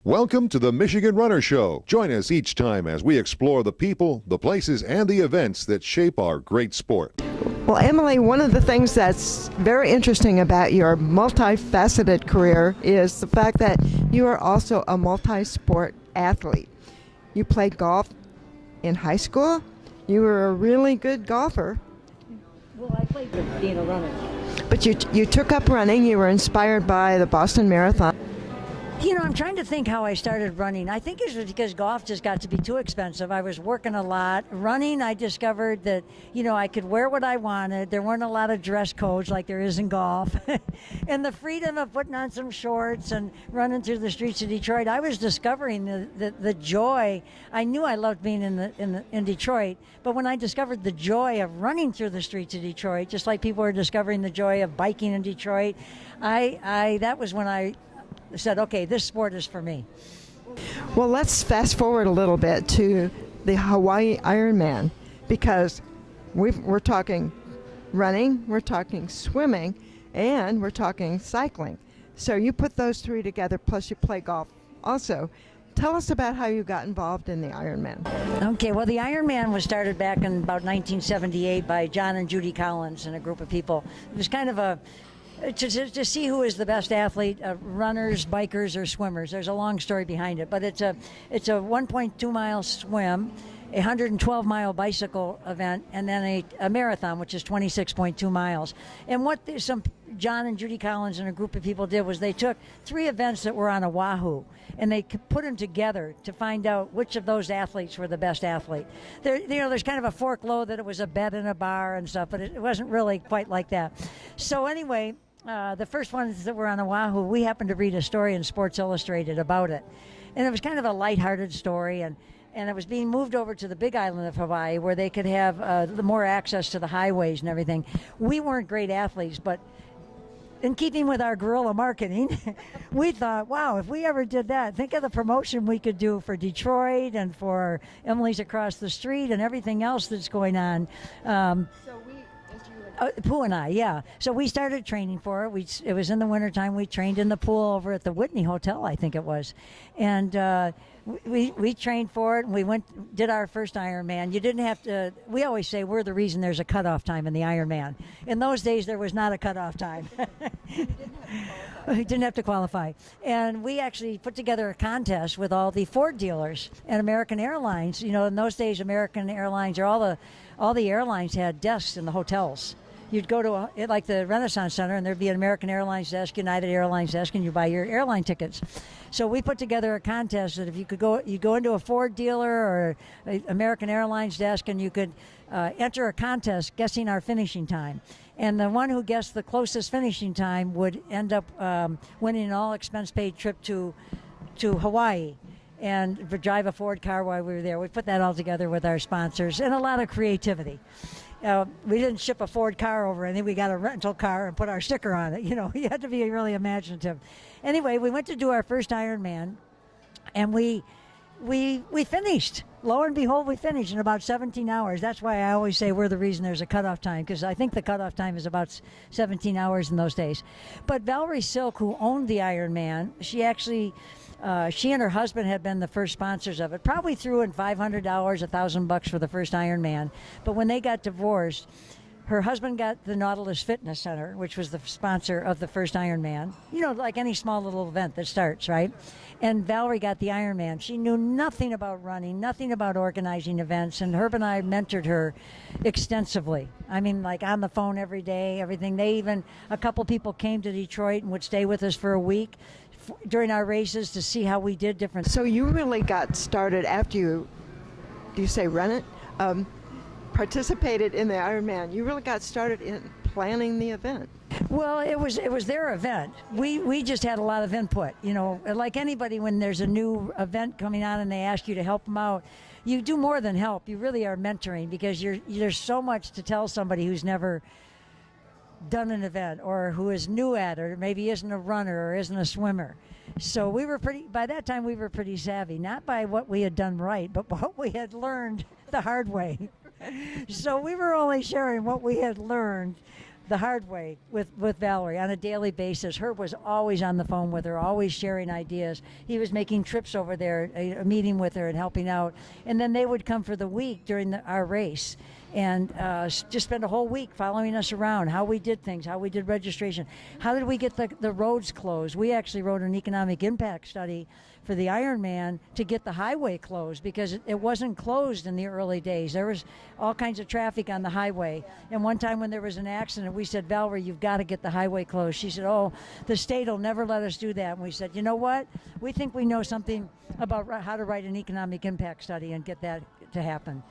Welcome to the Michigan Runner Show. Join us each time as we explore the people, the places, and the events that shape our great sport. Well, Emily, one of the things that's very interesting about your multifaceted career is the fact that you are also a multi-sport athlete. You played golf in high school. You were a really good golfer. Well, I played with being a runner. But you took up running. You were inspired by the Boston Marathon. You know, I'm trying to think how I started running. I think it was because golf just got to be too expensive. I was working a lot. Running, I discovered that, I could wear what I wanted. There weren't a lot of dress codes like there is in golf. And the freedom of putting on some shorts and running through the streets of Detroit, I was discovering the joy. I knew I loved being in Detroit, but when I discovered the joy of running through the streets of Detroit, just like people are discovering the joy of biking in Detroit, that was when I said, okay, this sport is for me. Well, let's fast forward a little bit to the Hawaii Ironman, because we're talking running, we're talking swimming, and we're talking cycling. So you put those three together, plus you play golf also. Tell us about how you got involved in the Ironman. Okay, well, the Ironman was started back in about 1978 by John and Judy Collins and a group of people. It was kind of to see who is the best athlete, runners, bikers, or swimmers. There's a long story behind it, but it's a 1.2 mile swim, a 112 mile bicycle event, and then a marathon, which is 26.2 miles. And what John and Judy Collins and a group of people did was they took three events that were on Oahu, and they put them together to find out which of those athletes were the best athlete. There's kind of a folklore that it was a bet in a bar and stuff, but it wasn't really quite like that. So anyway, the first ones that were on Oahu, we happened to read a story in Sports Illustrated about it. And it was kind of a lighthearted story, and it was being moved over to the big island of Hawaii where they could have more access to the highways and everything. We weren't great athletes, but in keeping with our guerrilla marketing, we thought, wow, if we ever did that, think of the promotion we could do for Detroit and for Emily's across the street and everything else that's going on. Pooh and I, yeah. So we started training for it. It was in the wintertime. We trained in the pool over at the Whitney Hotel, I think it was. And we trained for it, and we did our first Ironman. You didn't have to, we always say we're the reason there's a cutoff time in the Ironman. In those days, there was not a cutoff time. We didn't have to qualify. And we actually put together a contest with all the Ford dealers and American Airlines. In those days, American Airlines, or all the airlines had desks in the hotels. You'd go to like the Renaissance Center, and there'd be an American Airlines desk, United Airlines desk, and you buy your airline tickets. So we put together a contest that if you go into a Ford dealer or an American Airlines desk, and you could enter a contest guessing our finishing time. And the one who guessed the closest finishing time would end up winning an all-expense-paid trip to Hawaii and drive a Ford car while we were there. We put that all together with our sponsors and a lot of creativity. We didn't ship a Ford car over, and then we got a rental car and put our sticker on it. You had to be really imaginative. Anyway, we went to do our first Ironman, and we finished. Lo and behold, we finished in about 17 hours. That's why I always say we're the reason there's a cutoff time, because I think the cutoff time is about 17 hours in those days. But Valerie Silk, who owned the Ironman, she and her husband had been the first sponsors of it. Probably threw in $500, $1,000 for the first Ironman. But when they got divorced, her husband got the Nautilus Fitness Center, which was the sponsor of the first Ironman. Like any small little event that starts, right? And Valerie got the Ironman. She knew nothing about running, nothing about organizing events, and Herb and I mentored her extensively. I mean, like on the phone every day, everything. A couple people came to Detroit and would stay with us for a week during our races to see how we did different. So you really got started after participated in the Ironman. You really got started in planning the event. Well, it was their event. We just had a lot of input. Like anybody, when there's a new event coming on and they ask you to help them out, you do more than help. You really are mentoring, because there's so much to tell somebody who's never done an event or who is new at it, or maybe isn't a runner or isn't a swimmer. So by that time we were pretty savvy, not by what we had done right, but what we had learned the hard way. So we were only sharing what we had learned the hard way with Valerie on a daily basis. Herb was always on the phone with her, always sharing ideas. He was making trips over there, meeting with her and helping out. And then they would come for the week during our race and just spend a whole week following us around, how we did things, how we did registration, how did we get the roads closed. We actually wrote an economic impact study for the Ironman to get the highway closed because it wasn't closed in the early days. There was all kinds of traffic on the highway. And one time when there was an accident, we said, Valerie, you've got to get the highway closed. She said, oh, the state will never let us do that. And we said, you know what? We think we know something about how to write an economic impact study and get that to happen.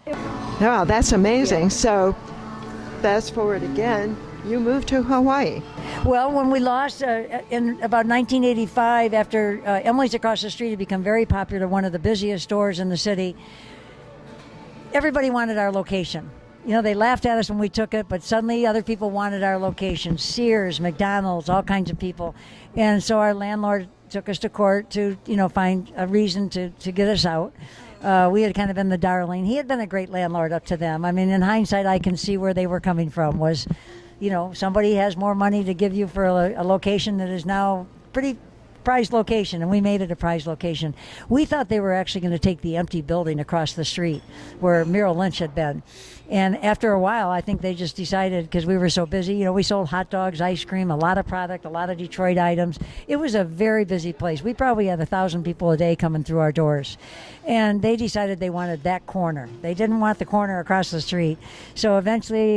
Wow, that's amazing. So fast forward again, you moved to Hawaii. Well, when we lost in about 1985, after Emily's across the street had become very popular, one of the busiest stores in the city, everybody wanted our location. You know, they laughed at us when we took it, but suddenly other people wanted our location. Sears, McDonald's, all kinds of people. And so our landlord took us to court to, find a reason to get us out. We had kind of been the darling. He had been a great landlord up to them. I mean, in hindsight, I can see where they were coming from was, somebody has more money to give you for a location that is now pretty prized location, and we made it a prized location. We thought they were actually going to take the empty building across the street where Merrill Lynch had been. And after a while, I think they just decided, because we were so busy, we sold hot dogs, ice cream, a lot of product, a lot of Detroit items. It was a very busy place. We probably had 1,000 people a day coming through our doors. And they decided they wanted that corner. They didn't want the corner across the street. So eventually,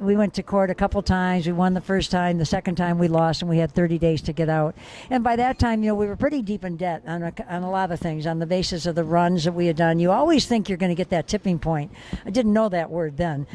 we went to court a couple times. We won the first time. The second time we lost, and we had 30 days to get out. And by that time, we were pretty deep in debt on a lot of things, on the basis of the runs that we had done. You always think you're going to get that tipping point. I didn't know that word then.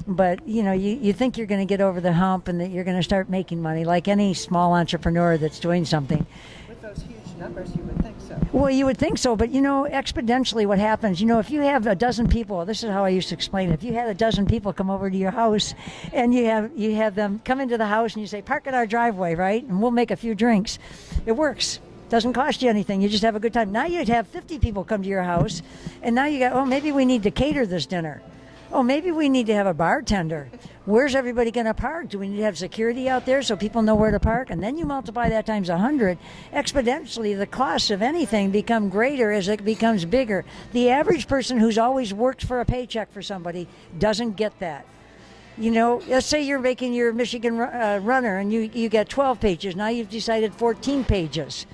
But, you think you're going to get over the hump and that you're going to start making money, like any small entrepreneur that's doing something. With those huge numbers, you would think so. Well, you would think so, but exponentially what happens, if you have a dozen people, this is how I used to explain it. If you had a dozen people come over to your house and you have them come into the house and you say, park in our driveway, right? And we'll make a few drinks. It works. Doesn't cost you anything. You just have a good time. Now you'd have 50 people come to your house, and now you go, maybe we need to cater this dinner. Oh, maybe we need to have a bartender. Where's everybody going to park? Do we need to have security out there so people know where to park? And then you multiply that times 100. Exponentially, the costs of anything become greater as it becomes bigger. The average person who's always worked for a paycheck for somebody doesn't get that. Let's say you're making your Michigan runner and you get 12 pages. Now you've decided 14 pages.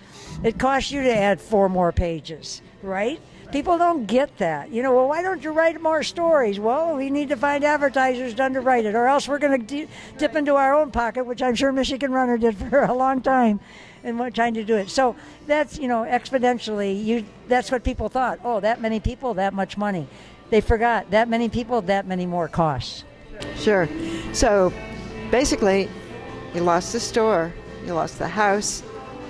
It costs you to add 4 more pages, right? People don't get that. Well, why don't you write more stories? Well, we need to find advertisers to underwrite it, or else we're going to dip into our own pocket, which I'm sure Michigan Runner did for a long time, and we're trying to do it. So that's, exponentially, that's what people thought. Oh, that many people, that much money. They forgot that many people, that many more costs. Sure. So basically, you lost the store, you lost the house,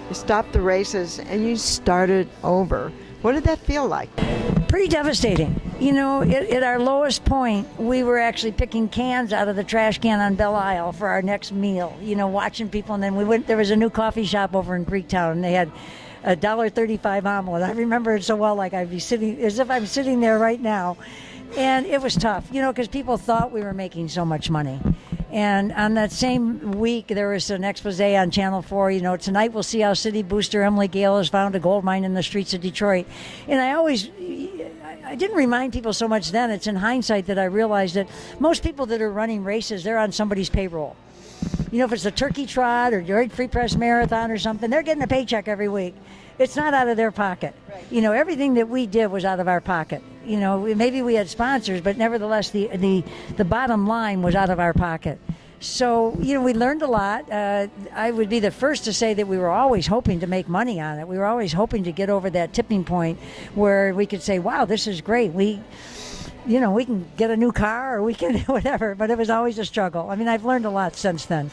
you stopped the races, and you started over. What did that feel like? Pretty devastating. At our lowest point, we were actually picking cans out of the trash can on Belle Isle for our next meal, watching people. And then there was a new coffee shop over in Greektown, and they had a $1.35 omelet. I remember it so well, like I'd be sitting, as if I'm sitting there right now. And it was tough, because people thought we were making so much money. And on that same week, there was an expose on Channel 4, tonight we'll see how city booster Emily Gail has found a gold mine in the streets of Detroit. And I didn't remind people so much then. It's in hindsight that I realized that most people that are running races, they're on somebody's payroll. If it's a turkey trot or Detroit Free Press Marathon or something, they're getting a paycheck every week. It's not out of their pocket. Right. Everything that we did was out of our pocket. Maybe we had sponsors, but nevertheless, the bottom line was out of our pocket. So, we learned a lot. I would be the first to say that we were always hoping to make money on it. We were always hoping to get over that tipping point where we could say, wow, this is great. We can get a new car or we can whatever, but it was always a struggle. I mean, I've learned a lot since then.